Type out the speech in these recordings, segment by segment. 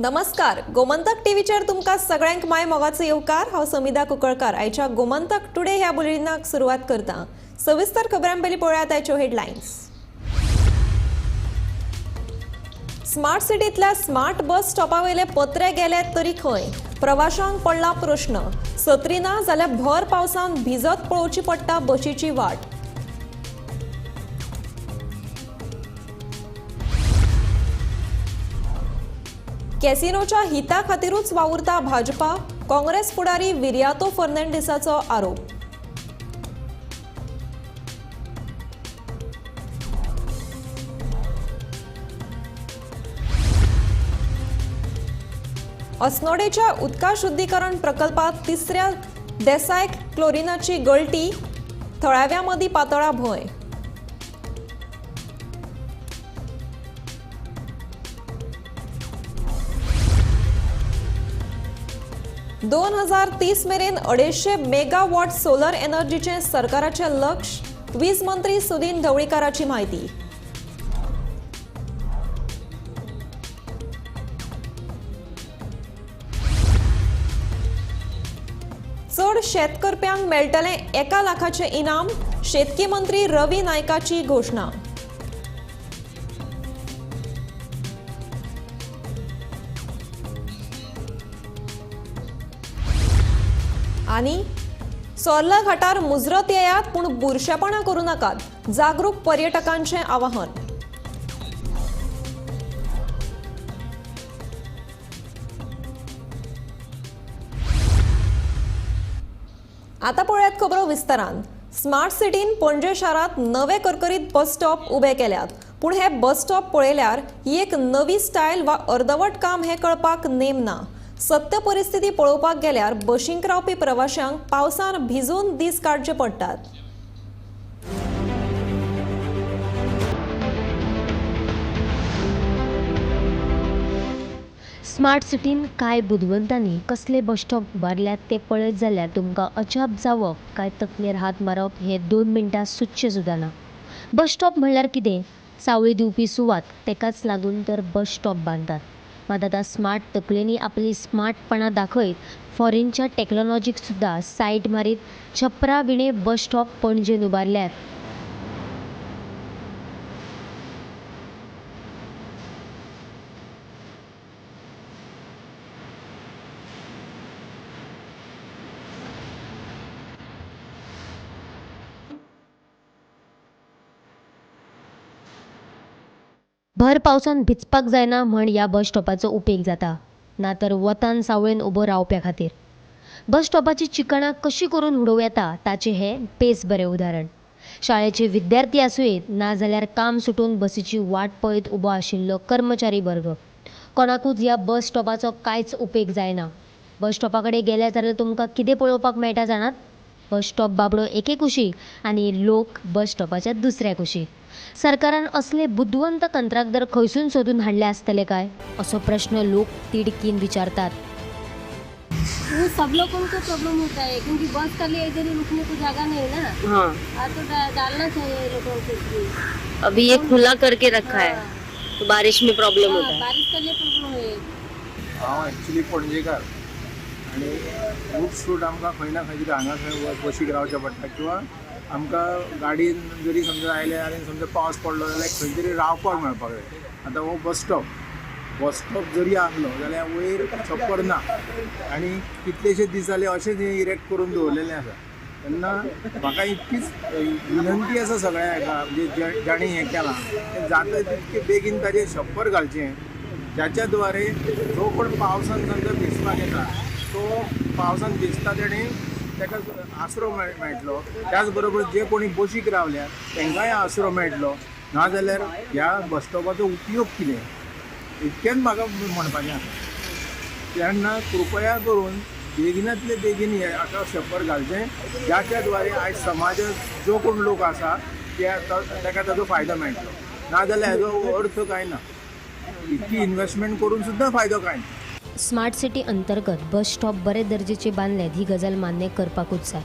नमस्कार, गोमंतक टीव्हीचेर तुमकां सगळ्यांक माय मोगाचो येवकार। हांव समिधा कुंकळकार। आयच्या गोमंतक टुडे ह्या बुलेटिनाक सुरवात करता। सविस्तर खबरां पयलीं पळोवया आयच्यो हेडलायन्स। स्मार्ट सिटींतल्या स्मार्ट बस स्टॉपावयले पत्रे गेले तरी खंय? प्रवाशांक पडला प्रश्न। सत्री ना जाल्यार भर पावसान भिजत पळोवची पडटा बशीची वाट। कॅसिनोच्या हिता खातीरूच वावुरता भाजपा, काँग्रेस फुडारी विरियातो फर्नांडिसाचो आरोप। अस्नोडेच्या उदका शुद्धीकरण प्रकल्पात तिसऱ्या देसाय क्लोरिनाची गळटी, थळाव्यांमदी पातळा भंय। 2030 मेरेन 250 मेगावॉट सोलर एनर्जीचे सरकाराचे लक्ष। वीज मंत्री सुदीन ढवळीकाराची माहिती। चड शेतकर्प्यांक मेळटले 1 लाखाचे इनाम। शेतकी मंत्री रवी नायकाची घोषणा। आणि सोर्ला घाटार मुजरत येयात पूण बुरशेपणा करू नाकात, जागरूक पर्यटकांचे आवाहन। आता पळयात खबरो विस्तारान। स्मार्ट सिटीन पणजे शारात नवे करकरीत बस स्टॉप उबे केल्यात, पूण हे बस स्टॉप पळयल्यार ही एक नवी स्टायल वा अर्दवट काम हे कळपाक नेम ना। सत्य परिस्थिती पळोवपाक गेल्यार बशींक रावपी प्रवाशांक पावसान भिजून दीस काडचे पडटात। स्मार्ट सिटीन काय बुदवंतांनी कसले बस स्टॉप उबारल्यात ते पळयत जाल्यार तुमकां अजाप जावप काय तकलेर हात मारप हे 2 मिनटां सुचचें सुद्दां ना। बस स्टॉप म्हणल्यार कितें? सावळी दिवपी सुवात, तेकाच लागून तर बस स्टॉप बांदतात। मात आतां स्मार्ट तकलेनी आपली स्मार्टपणां दाखयत फॉरेनच्या टॅक्नॉलॉजीक सुद्दां सायड मारीत छपरा विणे बस स्टॉप पणजेन उबारल्यात। भर पावसान भिजपाक जायना म्हण ह्या बस स्टॉपाचो उपेग जाता, ना तर वतान सावळेन उबो रावप्या खातीर। बस स्टॉपाची चिकणां कशी करून उडोव येता ताचे हे पेस बरें उदाहरण। शाळेचे विद्यार्थी आसूयेत ना जाल्यार काम सुटून बसीची वाट पळयत उबो आशिल्लो कर्मचारी वर्ग, कोणाकूच ह्या बस स्टॉपाचो कांयच उपेग जायना। बस स्टॉपा कडेन गेल्या जाल्यार तुमकां कितें पळोवपाक मेळटा जाणात? बस स्टॉप बाबडो एके कुशीक आनी लोक बस स्टॉपाच्या दुसऱ्या कुशीक। सरकारान असले बुदवंत कंत्राटदार खंयसून सोदून हाडले आसतले काय असो प्रश्न लोक तिडकीन विचारतात। वो सब लोगों को प्रॉब्लम होता है क्योंकि बस के लिए इधर रुकने को जगह नहीं है ना। हाँ, तो डालना चाहिए लोगों को। अभी ये खुला करके रखा है तो बारिश में प्रॉब्लम होता है। बारिश के लिए प्रॉब्लम है। हांव एक्चुअली पणजेकार आनी रूट सूट आमकां खंय ना खंय तरी हांगा खंय बशीक रावचें पडटा, किंवा आमकां गाडयेन जरी समजा आयले आनी समजा पावस पडलो जाल्यार खंय तरी रावपाक मेळपाक जाय। आतां हो बस स्टॉप जरी आसलो जाल्यार वयर छप्पर ना आनी कितलेशे दीस जाले अशेंच हें इरेक्ट करून दवरलेलें आसा। तेन्ना म्हाका इतकीच विनंती आसा सगळ्या हाका, म्हणजे जाणी हें केलां तें जाता तितके बेगीन ताजेर छप्पर घालचें, ज्याच्या द्वारे जो कोण पावसान समजा भिजपाक येता तो पावसान भिजता तेणी ताका आसरो मेळटलो। त्याच बरोबर जे कोणी बशीक रावल्यात तांकांय आसरो मेळटलो। ना जाल्यार ह्या बस स्टॉपाचो उपयोग कितें इतकेंच म्हाका म्हणपाचें आसा। तेन्ना कृपया करून बेगिनांतले बेगीन हाका छप्पर घालचें, ज्याच्या द्वारे आयज समाजात जो कोण लोक आसा ताका ताजो फायदो मेळटलो। ना जाल्यार हाजो अर्थ कांय ना, इतकी इन्वेस्टमेंट करून सुद्दां फायदो कांय ना। स्मार्ट सिटी अंतर्गत बस स्टॉप बरे दर्जेचे बांदल्यात ही गजाल मान्य करपाकूच जाय,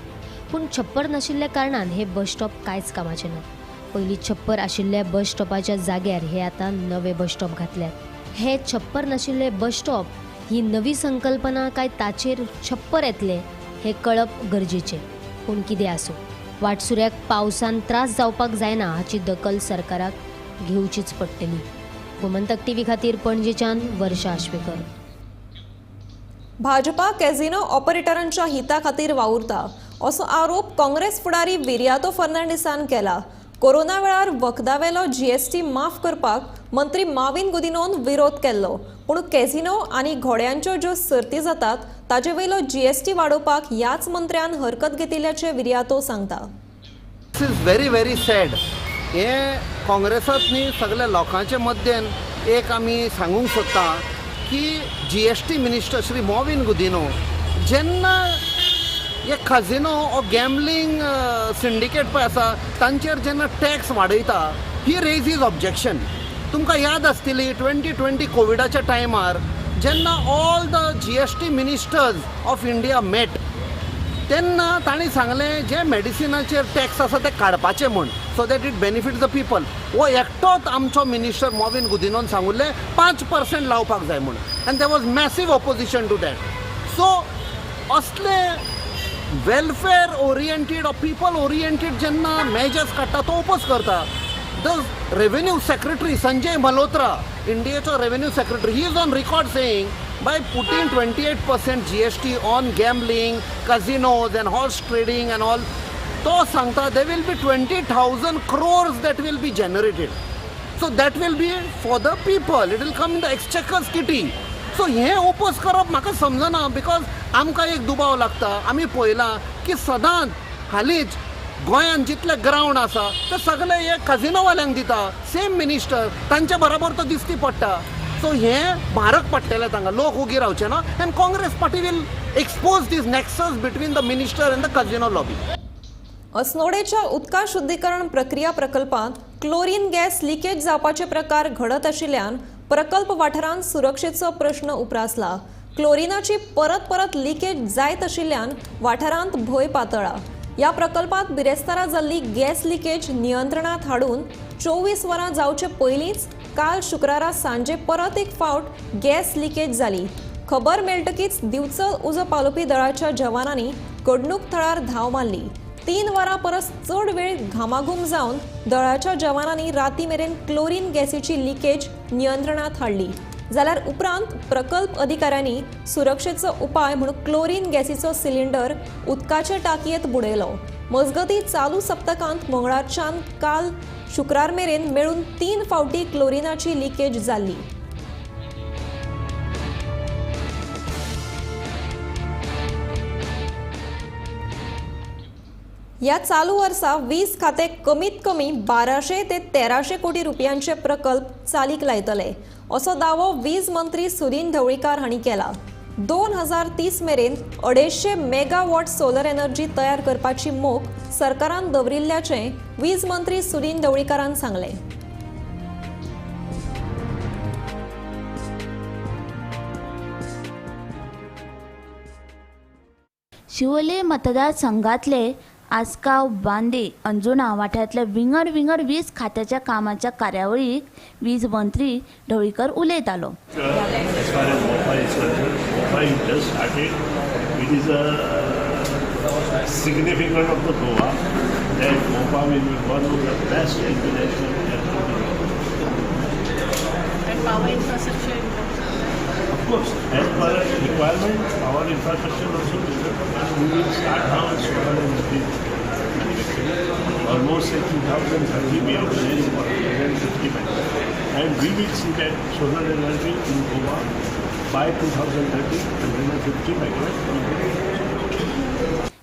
पूण छप्पर नाशिल्ल्या कारणान हे बस स्टॉप कांयच कामाचे ना। पयलीं छप्पर आशिल्ल्या बस स्टॉपाच्या जाग्यार हे आतां नवे बस स्टॉप घातल्यात। हे छप्पर नाशिल्ले बस स्टॉप ही नवी संकल्पना काय ताचेर छप्पर येतले हे कळप गरजेचे. पूण कितें आसूं, वाटसुऱ्याक पावसान त्रास जावपाक जायना हाची दखल सरकाराक घेवचीच पडटली. गोमंतक टीव्ही खातीर पणजेच्यान वर्षा आश्वेकर. भाजपा कॅझिनो ऑपरेटरांच्या हिता खातीर वावुरता असो आरोप काँग्रेस फुडारी विरियातो फर्नांडिसान केला. कोरोना वेळार वखदावेलो जीएसटी माफ करपाक मंत्री माविन गुदिनोन विरोध केल्लो, पूण कॅझिनो आनी घोड्यांच्यो ज्यो सर्ती जातात ताचे वयलो जीएसटी वाडोवपाक ह्याच मंत्र्यान हरकत घेतिल्ल्याचे विरियातो सांगता. दिस इज व्हेरी व्हेरी सॅड. हे काँग्रेसात न्ही सगळ्या लोकांचे मध्येन एक आमी सांगूंक सोदता की जीएसटी मिनिस्टर श्री मॉविन गुदिनो जेन्ना हे काजिनो ओ गॅमलिंग सिंडिकेट पळय आसा तांचेर जेन्ना टॅक्स वाडयता ही रेज इज ऑब्जेक्शन. तुमकां याद आसतली 2020 कोविडाच्या टायमार जेन्ना all the GST ministers of India met तेन्ना तांणी सांगलें जे मेडिसिनाचेर टॅक्स आसा ते काडपाचे म्हूण, so that it benefits the people. हो एकटोच आमचो मिनिस्टर मॉविन गुदिनोन सांगुल्लें 5% लावपाक जाय म्हूण, आनी there was massive opposition to that. So असले welfare oriented or people oriented जेन्ना मेजर्स काडटा तो ओपोज करता. The revenue secretary Sanjay Malhotra, इंडियेचो revenue secretary, he is on record saying by putting 28% GST on gambling, casinos and horse trading and all, to sangta there will be 20,000 crores that will be generated. So that will be for the people. It will come in the exchequer's kitty. So हे oppose करप म्हाका समजना, because आमकां एक दुबाव लागता. आमी पळयलां की सदांच हालींच गोंयांत जितले ग्रावंड आसा ते सगळे हे काजिनोवाल्यांक दिता. सेम मिनिस्टर तांच्या बरोबर तो दिसती पडटा. सो हे म्हारग पडटलें तांकां, लोक उगी रावचे ना. And Congress party will expose this nexus between the minister and the casino lobby. अस्नोडेच्या उदका शुद्धीकरण प्रक्रिया प्रकल्पांत क्लोरीन गॅस लिकेज जावपाचे प्रकार घडत आशिल्ल्यान प्रकल्प वाठारांत सुरक्षेचो प्रश्न उप्रासला. क्लोरिनाची परत परत लिकेज जायत आशिल्ल्यान वाठारांत भंय पातळ्ळा. ह्या प्रकल्पांत बिरेस्तारा जाल्ली गॅस लिकेज नियंत्रणांत हाडून 24 वरां जावचे पयलींच काल शुक्रारा सांजे परत एक फावट गॅस लिकेज जाली. खबर मेळटकीच दिवचल उजो पालोवपी दळाच्या जवानांनी घडणूक थळार धांव मारली. 3 वरां परस चड वेळ घामाघूम जावन दळाच्या जवानांनी राती मेरेन क्लोरीन गॅसीची लिकेज नियंत्रणांत हाडली. जाल्यार उपरांत प्रकल्प अधिकाऱ्यांनी सुरक्षेचो उपाय म्हणून क्लोरीन गॅसीचो सिलिंडर उदकाचे टाकयेंत बुडयलो. मजगतीं चालू सप्तकांत मंगळारच्यान काल शुक्रार मेरेन मेळून 3 फावटी क्लोरिनाची लिकेज जाल्ली. ह्या चालू वर्सा वीज खाते कमीत कमी 1200 ते 1300 कोटी रुपयांचे प्रकल्प चालीक लायतले असो दावो वीज मंत्री सुदीन ढवळीकार हांणी केला. 2030 मेरेन 250 मेगावॉट सोलर एनर्जी तयार करपाची मोख सरकारान दवरिल्ल्याचें वीज मंत्री सुदीन ढवळीकारान सांगलें. शिवोले मतदारसंघातले आसगाव, बांदे, अंजुणा वाठारांतल्या विंगड वीज खात्याच्या कामाच्या कार्यावळीक वीज मंत्री ढवळीकर उलयतालो. significant of the Goa that Goa will be one of the best international airport. And power infrastructure? Of course, as per requirement, our infrastructure also and we will start now in solar energy. Almost in 2030 we are planning for 150 megawatts. And we will see that solar energy in Goa by 2030 150 megawatts.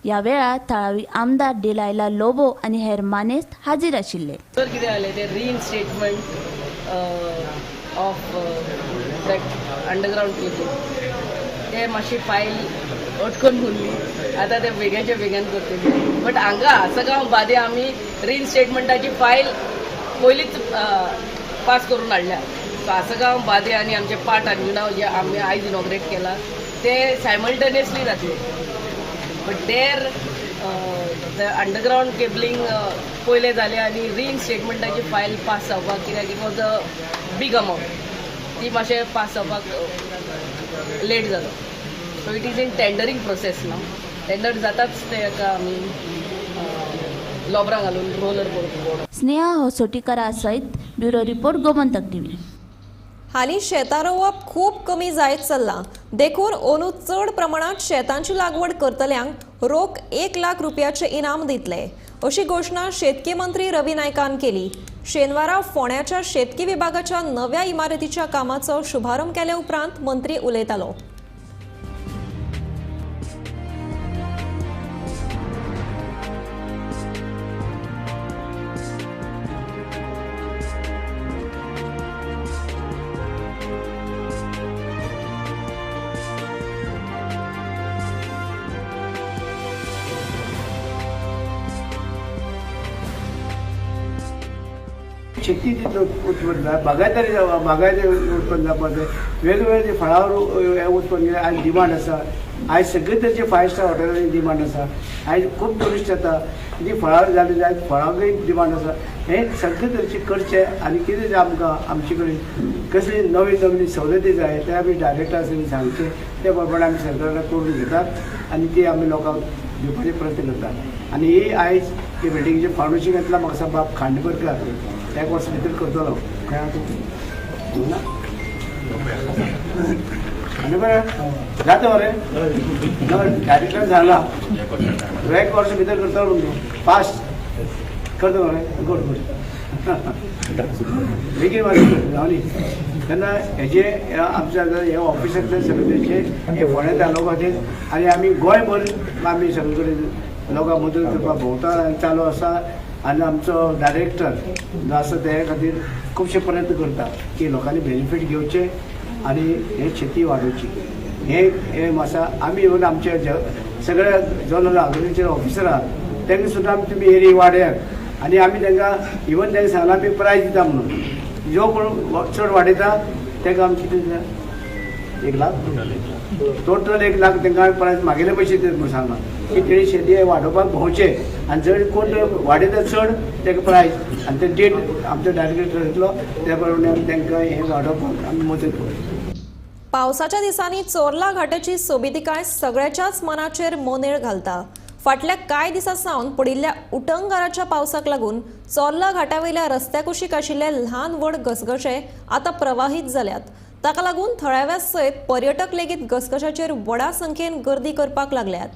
या वेळार थळावी आमदार डिलायला लोबो आणि हेर मानेस्त हाजीर आशिल्ले. तर कितें जालें तें रिइन्स्टेटमेंट ऑफ दॅट अंडरग्रावंड केबल ते मातशी फायल अटकून उरली. आतां ते बेग्याचे बेगीन करतली. बट हांगा आसगांव बादे आमी रिइन्स्टेटमेंटाची फायल पयलींच पास करून हाडल्या. सो आसगांव बादे आनी आमचे पाट अंजुणा जे आमी आयज इनॉग्रेट केला ते सायमल्टेनियसली जातले. But there the underground cabling पयलें जालें आनी रिइन्स्टेटमेंटाची फायल पास जावपाक, कित्याक it was a big amount. ती मातशें पास जावपाक लेट जालो. So it is in tendering process now. Tender जाताच तेका आमी लोबरां घालून रोलर बोर्ड. स्नेहा होसोटीकरा सयत ब्युरो रिपोर्ट गोमंतक टीव्ही. हालीं शेतां रोवप खूब कमी जायत चल्लां. देखून अंदू चड प्रमाणात शेतांची लागवड करतल्यांक रोख 1 लाख रुपयाचे इनाम दितले, अशी घोषणा शेतकी मंत्री रवी नायकान केली. शेनवारा फोंड्याच्या शेतकी विभागाच्या नव्या इमारतीच्या कामाचो शुभारंभ केले उपरांत मंत्री उलयतालो. शेती उत्पन्न बागायती उत्पन्न जावपाचें वेगवेगळे फळावर उत्पन्न आयज डिमांड आसा. आयज सगळे तरेचे 5 स्टार हॉटेलांनी डिमांड आसा. आयज खूब टुरिस्ट येता ती फळावर जाले जायत फळांकय डिमांड आसा. हे सगळे तरेचे करचे आनी कितें जाय आमकां आमचे कडेन कसली नवी नवी सवलती जाय ते आमी डायरेक्टरांनी सांगचे ते प्रमाणे आमी सरकाराक करून घेतात आनी ती आमी लोकांक दिवपाचे प्रयत्न करतात. आनी ही आयज हे बिल्डिंगेचे फावंडेशन घातला म्हाका सांग बाब खांडेकरकार 1 वर्स भितर करतलो. खंय आनी बरें जाता मरे डायरेक्टर सांगला 1 वर्स भितर करतलो फास्ट करता मरे गुड बेगीन न्ही. तेन्ना हेजे आमच्या हे ऑफिसांतले सगळे हे फोंड्या तालुका खातीर आनी आमी गोंयभर आमी सगळे कडेन लोकांक मदत करपाक भोंवता चालू आसा. आनी आमचो डायरेक्टर जो आसा ते खातीर खुबशे प्रयत्न करता की लोकांनी बेनिफीट घेवचे आनी हे शेती वाडोवची. हे आसा आमी इवन आमचे सगळ्या जोनल एग्रीकल्चर ऑफिसर आहा तांकां सुद्दां आमी तुमी एरिया वाडयात आनी आमी तांकां इवन तांकां सांगला आमी प्रायज दिता म्हणून. जो कोण चड वाडयता तांकां आमी कितें दिता 1 लाख टोटल 1 लाख तांकां प्रायज मागेले पयशे दिता म्हणून सांगला की तेणी शेती वाडोवपाक भोंवचे आनी जर कोण वाडयता चड ताका प्रायज आनी ते डेट आमचो डायरेक्टर दितलो त्या प्रमाणे आमी तांकां हे वाडोवपाक आमी मदत करता. पावसाच्या दिसांनी चोर्ला घाटाची सोबितकाय सगळ्याच्याच मनाचेर मोनेळ घालता. फाटल्या कांय दिसां सावन पडिल्ल्या उटंगाराच्या पावसाक लागून चोर्ला घाटावयल्या रस्त्या कुशीक आशिल्ले ल्हान व्हड घसघशे आतां प्रवाहीत जाल्यात. ताका लागून थळाव्या सयत पर्यटक लेगीत घसघशाचेर व्हडा संख्येन गर्दी करपाक लागल्यात.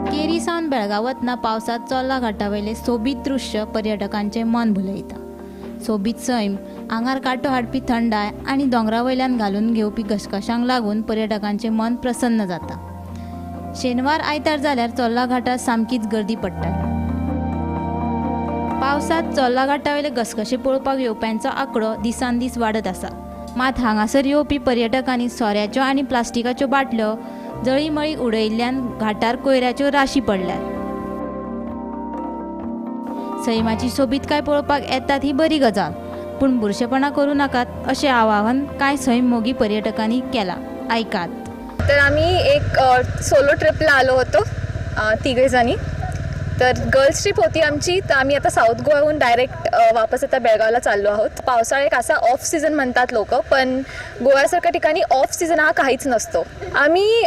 केरी सावन बेळगाव वतना पावसात चोर्ला घाटावयले सोबीत दृश्य पर्यटकांचे मन भुलयता. सोबीत सैम, आंगार कांटो हाडपी थंडाय आनी दोंगरावयल्यान घालून घेवपी घसघशांक लागून पर्यटकांचे मन प्रसन्न जाता. शेनवार आयतार जाल्यार चोर्ला घाटार सामकीच गर्दी पडटा. पावसात चोर्ला घाटावयले घसघशे पळोवपाक येवप्यांचो आंकडो दिसान दीस वाडत आसा. मात हांगासर येवपी पर्यटकांनी सोऱ्याच्यो आनी प्लास्टिकाच्यो बाटल्यो जळीमळी उडयिल्ल्यान घाटार कोयऱ्याच्यो राशी पडल्यात. सैमाची सोबीतकाय पळोवपाक येतात ही बरी गजाल, पूण बुरशेपणा करूं नाकात अशें आवाहन कांय सैम मोगी पर्यटकांनी केलां. ऐकात. तर आम्ही एक सोलो ट्रिपला आलो होतो 3 जणी. तर गर्ल्स ट्रिप होती आमची. तर आम्ही आता साऊथ गोवाहून डायरेक्ट वापस आता बेळगावला चाललो आहोत. पावसाळा एक असा ऑफ सीझन म्हणतात लोक, पण गोव्यासारख्या ठिकाणी ऑफ सीझन हा काहीच नसतो. आम्ही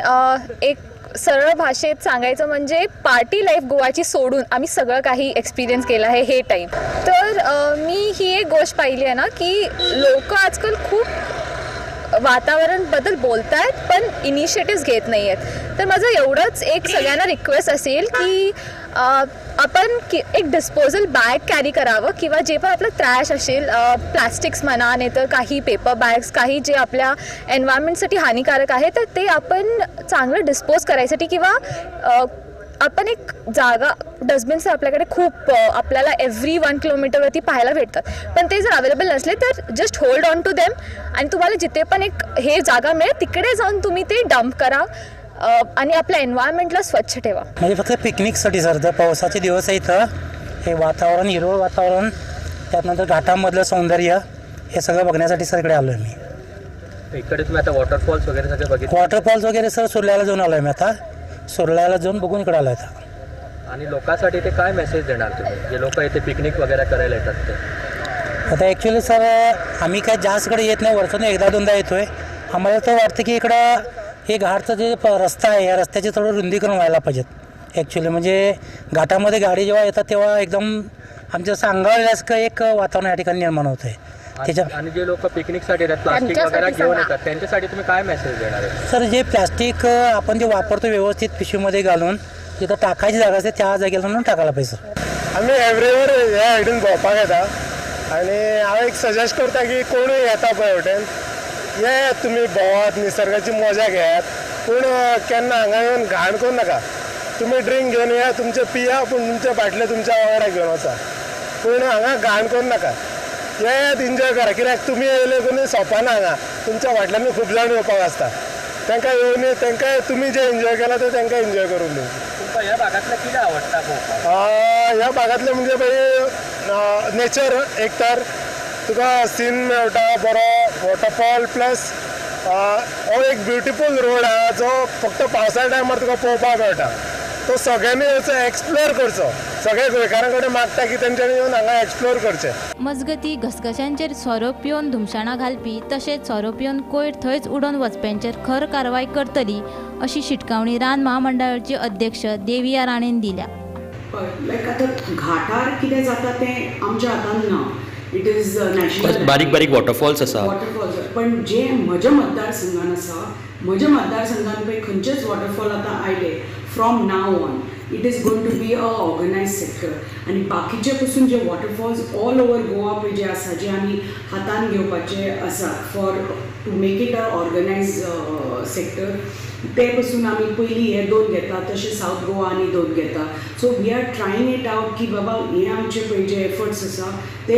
एक सरळ भाषेत सांगायचं म्हणजे पार्टी लाईफ गोवाची सोडून आम्ही सगळं काही एक्सपिरियन्स केलं आहे हे टाईम. तर मी ही एक गोष्ट पाहिली आहे ना की लोक आजकाल खूप वातावरण बद्दल बोलतायत पण इनिशिएटिव्ह घेत नाही आहेत. तर माझं एवढंच एक सगळ्यांना रिक्वेस्ट असेल की आपण एक डिस्पोजल बॅग कॅरी करावं किंवा जे पण आपलं ट्रॅश असेल, प्लॅस्टिक्स म्हणा नाही तर काही पेपर बॅग्स, काही जे आपल्या एन्व्हायरमेंटसाठी हानिकारक आहे तर ते आपण चांगलं डिस्पोज करायसाठी किंवा आपण एक जागा डस्टबिन्स आपल्याकडे खूप आपल्याला एव्हरी 1 किलोमीटरवरती पाहायला भेटतात. पण ते जर अवेलेबल नसले तर just hold on to them आणि तुम्हाला जिथे पण एक हे जागा मिळेल तिकडे जाऊन तुम्ही ते डंप करा आणि आपल्या एन्व्हायरमेंटला स्वच्छ ठेवा. म्हणजे फक्त पिकनिकसाठी सर, तर पावसाचे दिवस आहे इथं हे वातावरण, हिरवळ वातावरण, त्यानंतर घाटामधलं सौंदर्य हे सगळं बघण्यासाठी सर इकडे आलो आहे मी. इकडे तुम्ही आता वॉटरफॉल्स वगैरे सगळे बघितले? वॉटरफॉल्स वगैरे सर सुरल्याला जाऊन आलो आहे मी. आता सुरल्याला जाऊन बघून इकडे आलो आहे. आणि लोकांसाठी ते काय मेसेज देणार तुम्ही, जे लोक इथे पिकनिक वगैरे करायला येतात ते? आता ॲक्च्युली सर आम्ही काय जास्तकडे येत नाही, वर्षातून एकदा दोनदा येतो आहे. आम्हाला तर वाटतं की इकडं हे घाटचं जे रस्ता आहे या रस्त्याचे थोडं रुंदीकरण व्हायला पाहिजेत ॲक्च्युली. म्हणजे घाटामध्ये गाडी जेव्हा येतात तेव्हा एकदम आमच्या सांगायला एक वातावरण या ठिकाणी निर्माण होतं आहे. आणि जे लोक पिकनिकसाठी येतात प्लास्टिक वगैरे घेऊन येतात त्यांच्यासाठी तुम्ही काय मेसेज देणार आहे? सर जे प्लॅस्टिक आपण जे वापरतो व्यवस्थित पिशवीमध्ये घालून जिथं टाकायची जागा असते त्या जागेला म्हणून टाकायला पाहिजे सर. आम्ही एव्हरीवर ह्या सायडीन भोंवपाक येता आनी हांव एक सजेस्ट करता की कोणूय येता पळय हॉटेल ये तुमी भोंवात निसर्गाची मजा घेयात, पूण केन्ना हांगा येवन घाण करूं नाका. तुमी ड्रिंक घेवन या, तुमचे पिया, पूण तुमचे बाटले तुमच्या वांगडा घेवन वचा, पूण हांगा घाण करूं नाका. येयात एन्जॉय करा, कित्याक तुमी येयले कोणी सोंपना हांगा, तुमच्या फाटल्यान खूब जाण येवपाक आसता. तांकां येवन तांकां तुमी जे एन्जॉय केला ते तांकां एन्जॉय करूंक दिवं. तुमकां ह्या भागातलं कितें आवडटा पळोवपाक? ह्या भागातले म्हणजे पळय नेचर, एक तर तुका सीन मेळटा बरो वॉटरफॉल, प्लस हो एक ब्युटिफूल रोड आहा जो फक्त पावसाळ्या टायमार तुका पळोवपाक मेळटा. तो सगळ्यांनी वचून एक्सप्लोर करचो. सगळे गोंयकारां कडेन मागता की तेंच्यांनी येवन हांगा एक्सप्लोर करचें. मजगती घसघशांचेर सोरो पिवन धुमशाणां घालपी तशेंच सोरो पिवन कोयर थंयच उडोवन वचप्यांचेर खर कारवाय करतली अशी शिटकावणी रान महामंडळाचे अध्यक्ष देविया राणेन दिल्या. लायक आतां घाटार कितें जाता तें आमच्या हातांत ना. इट इज नॅशनल बारीक बारीक वॉटरफॉल्स आसा, वॉटरफॉल्स, पण जे म्हज्या मतदारसंघान आसा, म्हज्या मतदारसंघान पळय खंयचेच वॉटरफॉल आतां आयले from now on it is going to be a organise sector. आनी बाकीचे पसून जे वॉटरफॉल्स ऑल ओवर गोवा पळय जे आसा जे आमी हातान घेवपाचे आसा for to make it a organise sector, ते पसून आमी पयलीं हे 2 घेता, तशें सावथ गोवा आनी 2 घेता. So we are trying it out की बाबा हे आमचे पळय जे एफर्ट्स आसा ते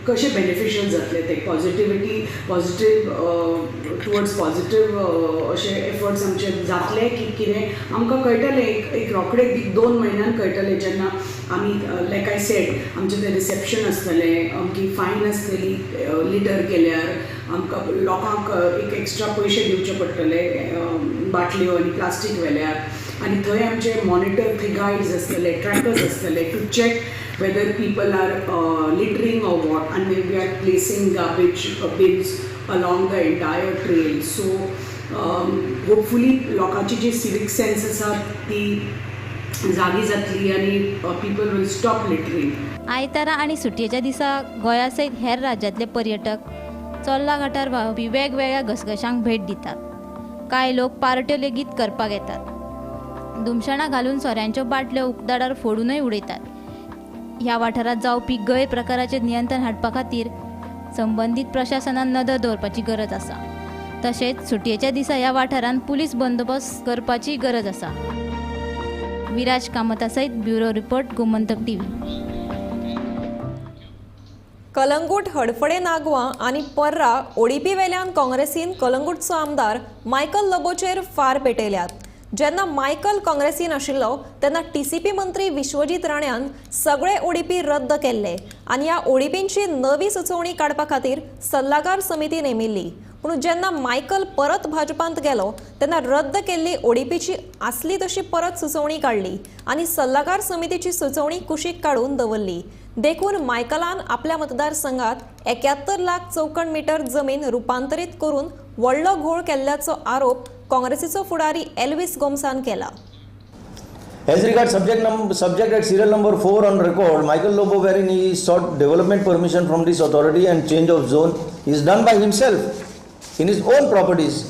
कशे बेनिफिशियल जातले, ते पॉझिटिव्ह टुवर्ड्स पॉझिटिव्ह अशे एफर्ट्स आमचे जातले की कितें आमकां कळटलें. एक रोखडें 2 म्हयन्यान कळटलें जेन्ना आमी लायक आय सेड आमचें तें रिसेप्शन आसतलें, आमची फायन आसतली लिटर केल्यार, आमकां लोकांक एक एक्स्ट्रा पयशे दिवचे पडटले बाटल्यो आनी प्लास्टीक व्हेल्यार, आनी थंय आमचे मॉनिटर, थंय गायड्स आसतले, ट्रॅकर्स आसतले to check whether people are littering or what, आनी we are placing garbage bins along the entire trail. So hopefully लोकांची जी सिवीक सेन्स आसा ती जागी जातली आनी पीपल वील स्टॉप लिटरिंग. आयतारा आनी सुटयेच्या दिसा गोंया सयत हेर राज्यांतले पर्यटक चोर्ला घाटार व्हांवपी वेगवेगळ्या घसघशांक भेट दितात. कांय लोक पार्ट्यो लेगीत करपाक येतात. धुमशाणां घालून सोऱ्यांच्यो बाटल्यो उकताडार फोडूनय उडयतात. ह्या वाठारांत जावपी गैरप्रकाराचेर नियंत्रण हाडपा खातीर संबंदीत प्रशासनान नदर दवरपाची गरज आसा. तशेंच सुटयेच्या दिसा ह्या वाठारांत पुलीस बंदोबस्त करपाची गरज आसा. विराज कामता सयत bureau report Gomantak TV. Calangute Hadfade Nagoa आनी पर्रा ओडिपी वेल्यान काँग्रेसीन कलंगूटचो आमदार मायकल लोबोचेर फार पेटयल्यात. जेन्ना मायकल काँग्रेसीन आशिल्लो तेन्ना TCP मंत्री विश्वजीत राण्यान सगळे ओडिपी रद्द केल्ले आनी ह्या ओडिपींची नवी सुचोवणी काडपा खातीर सल्लागार समिती नेमिल्ली. पूण जेन्ना मायकल परत भाजपांत गेलो तेन्ना रद्द केल्ली ओडिपीची आसली तशी परत सुचोवणी काडली आनी सल्लागार समितीची सुचोवणी कुशीक काडून दवरली. देखून मायकलान आपल्या मतदारसंघात 71 लाख चौखण मीटर जमीन रुपांतरीत करून व्हडलो घोळ केल्ल्याचो आरोप काँग्रेसीचो फुडारी एल्विस गोमसान केला. As regards subject at serial number 4 on record, Michael Lobo, wherein he sought development permission from this authority and change of zone, is done by himself in his own properties,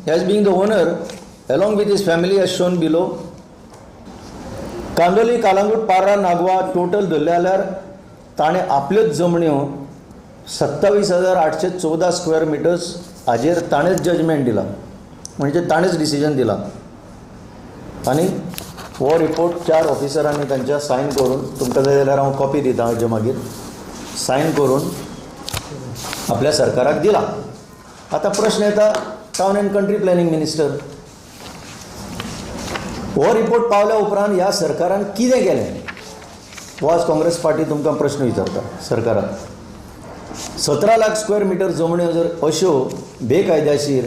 as being the owner, along with his family, as shown below. Candolim, Calangute, Parra, Nagwa total धरले जाल्यार ताणें आपल्योच जमण्यो 27,814 square metres हाजेर ताणेंच judgement दिला, म्हणजे ताणेंच decision दिला. आनी हो रिपोर्ट 4 ऑफिसरांनी तांच्या सायन करून, तुमकां जाय जाल्यार हांव कॉपी दिता हाजे मागीर, सायन करून आपल्या सरकाराक दिला. आतां प्रश्न येता town end country planning minister, हो रिपोर्ट पावल्या उपरांत ह्या सरकारान कितें केलें हो आज काँग्रेस पार्टी तुमकां प्रश्न विचारता सरकाराक. 17 लाख स्क्वेअर मिटर जमण्यो जर अश्यो बेकायदेशीर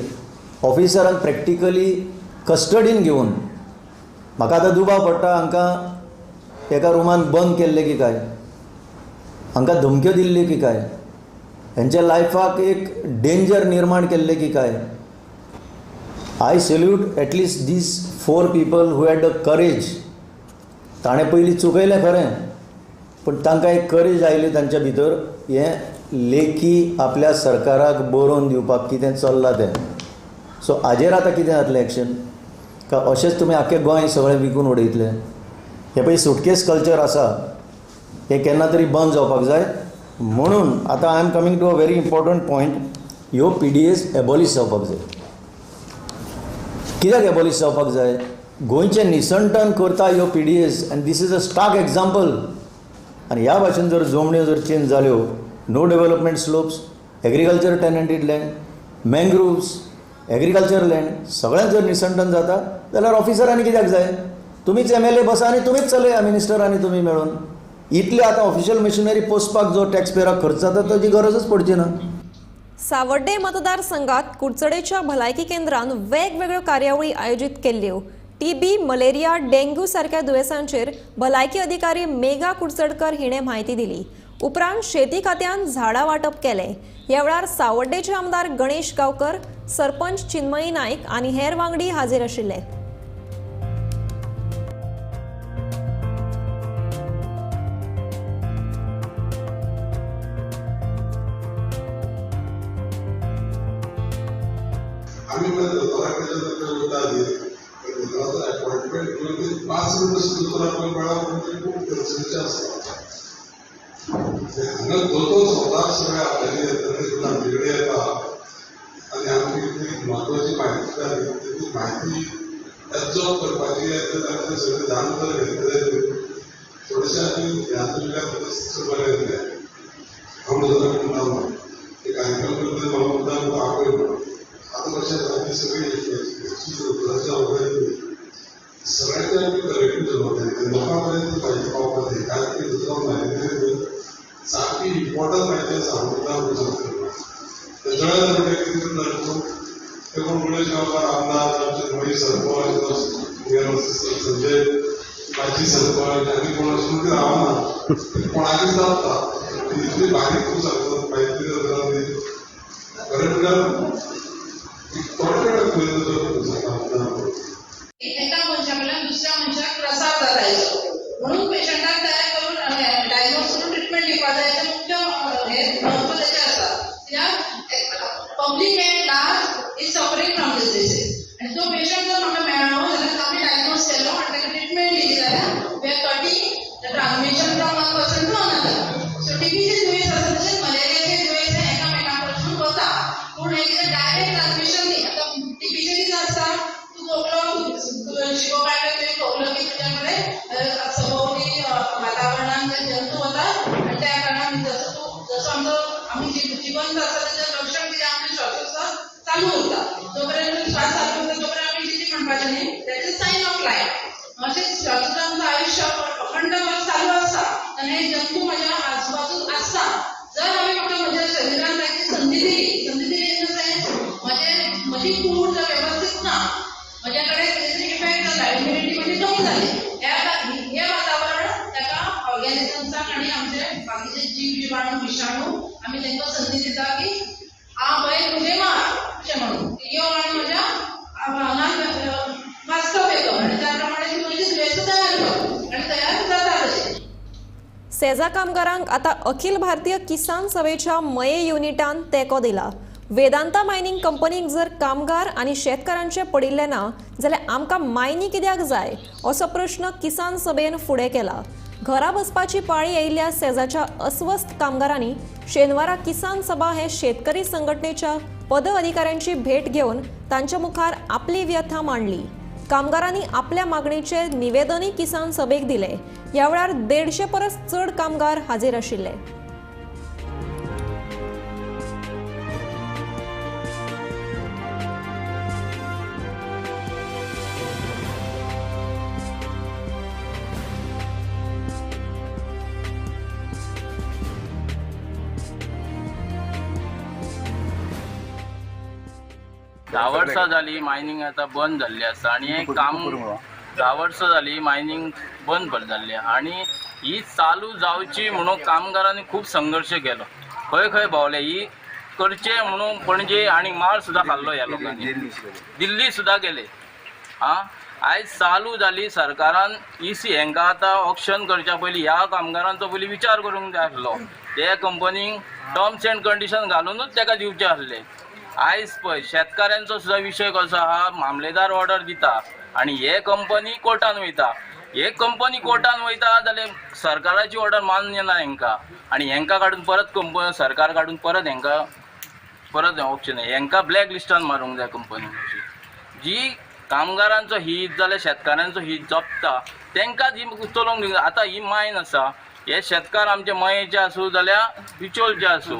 ऑफिसरान प्रॅक्टिकली कस्टडीन घेवन, म्हाका आतां दुबाव पडटा हांकां एका रुमान बंद केल्ले की काय, हांकां धमक्यो दिल्ल्यो की काय, हेंच्या लायफाक एक डेंजर निर्माण केल्ले की काय. I salute at least these 4 people who had the courage. ताणें पयलीं चुकयलें खरें, पण तांकां एक करेज आयली तांच्या भितर हें लेखी आपल्या सरकाराक बरोवन दिवपाक कितें चल्लां तें. सो हाजेर आतां कितें जातलें एक्शन, का अशेंच तुमी आख्खें गोंय सगळें विकून उडयतले. हे पळय सुटकेस कल्चर आसा, हें केन्ना तरी बंद जावपाक जाय. म्हणून आतां I am coming to a very important point. ह्यो PDAs एबॉलिश जावपाक जाय. कित्याक एबॉलिश जावपाक जाय? गोंयचें निसंटन करता ह्यो PDAs, and this is a stark example. आनी ह्या भाशेन जर जमण्यो जर चेंज जाल्यो, no development slopes, agriculture tenanted land, mangroves, agriculture land, सगळ्यांत जर निसंटन जाता जाल्यार ऑफिसरांनी कित्याक जाय? तुमीच MLA बसा आनी तुमीच चलया, मिनिस्टर आनी तुमी मेळून. इतले आतां ऑफिशियल मशिनरी पोसपाक जो टॅक्स पेयराक खर्च जाता ताची गरजच पडची ना. सावड्डे मतदारसंघात कुडचडेंच्या भलायकी केंद्रान वेगवेगळ्यो कार्यावळी आयोजीत केल्ल्यो. TB, मलेरिया, डेंग्यू सारख्या दुयेंसांचेर भलायकी अधिकारी मेघा कुडचडकर हिणें म्हायती दिली. उपरांत शेती खात्यान झाडां वांटप केलें. ह्या वेळार सावड्डेचे आमदार गणेश गांवकर, सरपंच चिन्मयी नायक आनी हेर वांगडी हाजीर आशिल्ले. आम्ही अपॉइंटमेंट घेऊन 5 मिनिटं सुद्धा आपण म्हणजे खूप गरजेचे असतात. हांगा दोतोर स्वतः सगळ्या आपल्याला आमच्याकडे येतात आणि आमची महत्वाची माहिती जाली ती माहिती एब्झॉर्ब करपाची तांचे सगळे जाणकार घेतले. थोडेशे आमी ह्या तुमच्या परिस्थितीचे बरें येतले. हांव जर म्हणटा एक कार्यक्रम करता म्हाका मुद्दाम आपयलो. आता कशें सगळी सगळ्यांचे आमी कलेक्टीव जमवले लोकां पर्यंत म्हायती पावपाक जाय. कारण की दुसरो म्हायती सारकी इम्पॉर्टंट म्हायती आसा मुद्दाम त्याच्यावेळेला कितें करता ते कोण गणेश गांवकार आमदार आमचे महेश सरपंच संजय माजी सरपंच आनी कोण अशें रावना कोणाकूच जाता इतली बारीक सरपंच म्हायती एका मनशाकडल्यान दुसऱ्या मनशाक प्रसार जातायचो. म्हणून पेशंटाक तयार करून डायग्नोज करून ट्रिटमेंट दिवपाक जाय. मुख्य हे महत्व तेचे आसा. कित्याक public at large is suffering from this disease. आनी तो पेशंट जर म्हाका मेळ्ळो जाल्यार आमी डायग्नोज केलो आनी ताका ट्रिटमेंट दिली जाल्यार we are cutting the transmission from one person to another. So TBचे दुयेंस आसा तशेंच मलेरियाचे दुयेंस एकामेकां कडसून वता. पूण एक डायरेक्ट ट्रान्समिशन न्ही. आतां TBचे कितें आसता शिको काडलो तुवें खोकलो की तुज्या कडेन सभोवती वातावरणान जे जंतू वतात आनी त्या कारणान जसो आमी जिवंत आसा तेजें लक्षण कितें आमचें श्वासोच्छ्वास चालू उरता. जो पर्यंत श्वास चालू उरता तो पर्यंत आमी कितें म्हणपाचें न्ही. That is sign of life. अशेंच श्वासोच्छ्वासाचें आयुश्य अखंड चालू आसता आनी हे जंतू म्हाज्या आजूबाजूक आसता. जर हांवें म्हाका म्हज्या शरिरान ताची संदी दिली इन द सेन्स म्हजी कूड जर वेवस्थीत ना, म्हज्या कडेन इफेक्ट जाता, इम्युनिटी म्हजी कमी जाली, हे वातावरण ताका ऑर्गॅनिजम्साक आनी आमचे बाकीचे जीव जिवाणू विशाणू आमी तांकां संदी दिता की पळय तुजें मार अशें म्हणून यो आनी म्हज्या हांगान वास्तव येतो आनी त्या प्रमाणे ती म्हजी दुयेंसां तयार कर आनी तयार जाता तशें. सेजा कामगारांक आता अखिल भारतीय किसान सभेच्या मये युनिटान तेंको दिला. वेदांता मायनिंग कंपनीक जर कामगार आनी शेतकारांचे पडिल्ले ना जाल्यार आमकां मायनी कित्याक जाय असो प्रश्न किसान सभेन फुडें केला. घरा बसपाची पाळी येयल्ल्या सेजाच्या अस्वस्थ कामगारांनी शेनवारा किसान सभा हे शेतकरी संघटनेच्या पद अधिकाऱ्यांची भेट घेवन तांच्या मुखार आपली व्यथा मांडली. कामगारांनी आपल्या मागणीचे निवेदनही किसान सभेक दिले. ह्या वेळार 150 परस चड कामगार हाजीर आशिल्ले. धा वर्सां जाली मायनिंग आतां बंद जाल्ली आसा आनी हें काम 10 वर्सां जाली मायनींग बंद जाल्लें आनी ही चालू जावची म्हणून कामगारांनी खूब संघर्श केलो. खंय खंय भोंवले ही करचे म्हणून पणजे आनी माळ सुद्दां खाल्लो ह्या लोकांनी. दिल्ली सुद्दां गेले. आयज चालू जाली सरकारान EC हांकां आतां ऑक्शन करच्या पयलीं ह्या कामगारांचो पयलीं विचार करूंक जाय आसलो. ते कंपनीक टर्म्स एंड कंडिशन घालूनच ताका दिवचे आसले. आयज पळय शेतकाऱ्यांचो सुद्दां विशय कसो आहा, मामलेदार ऑर्डर दिता आनी हे कंपनी कोर्टान वयता. हे कंपनी कोर्टान वयता जाल्यार सरकाराची ऑर्डर मान्य ना हांकां आनी हांकां काडून परत सरकार काडून परत हांकां परत ऑप्शन हांकां ब्लॅक लिस्टान मारूंक जाय कंपनी. जी कामगारांचो हीत जाल्यार शेतकाऱ्यांचो हीत जपता तांकां जी चलोवंक दिवंक. आतां ही मायन आसा, हे शेतकार आमचे मयेचे आसूं जाल्यार बिचोलचे आसूं,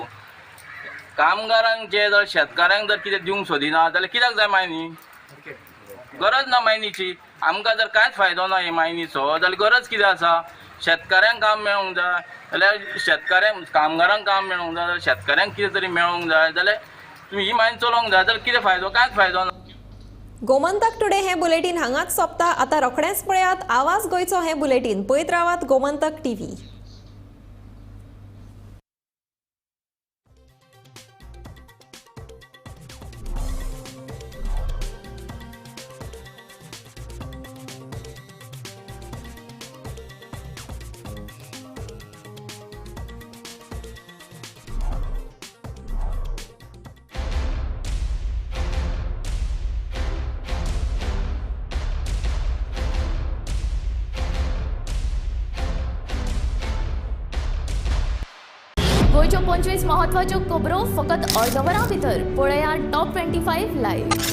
कामगारांक जे जर शेतकाऱ्यांक जर कितें दिवंक सोदिना जाल्यार कित्याक जाय मायनी? गरज ना मायनीची. आमकां जर कांयच फायदो ना हे मायनीचो जाल्यार गरज कितें आसा? शेतकाऱ्यांक काम मेळोंक जाय जाल्यार शेतकाऱ्यांक, कामगारांक काम मेळोंक जाय जाल्यार शेतकाऱ्यांक कितें तरी मेळोंक जाय जाल्यार तुमी ही मायन चलोवंक जाय जाल्यार कितें फायदो? कांयच फायदो ना. गोमंतक टुडे हे बुलेटिन हांगाच सोंपता. आतां रोखडेंच पळयात आवाज गोंयचो हे बुलेटिन. पळयत रावात गोमंतक TV. गोंयच्यो 25 म्हत्वाच्यो खबरो फकत अर्दवरां भितर. पळयात टॉप 25 लायव्ह.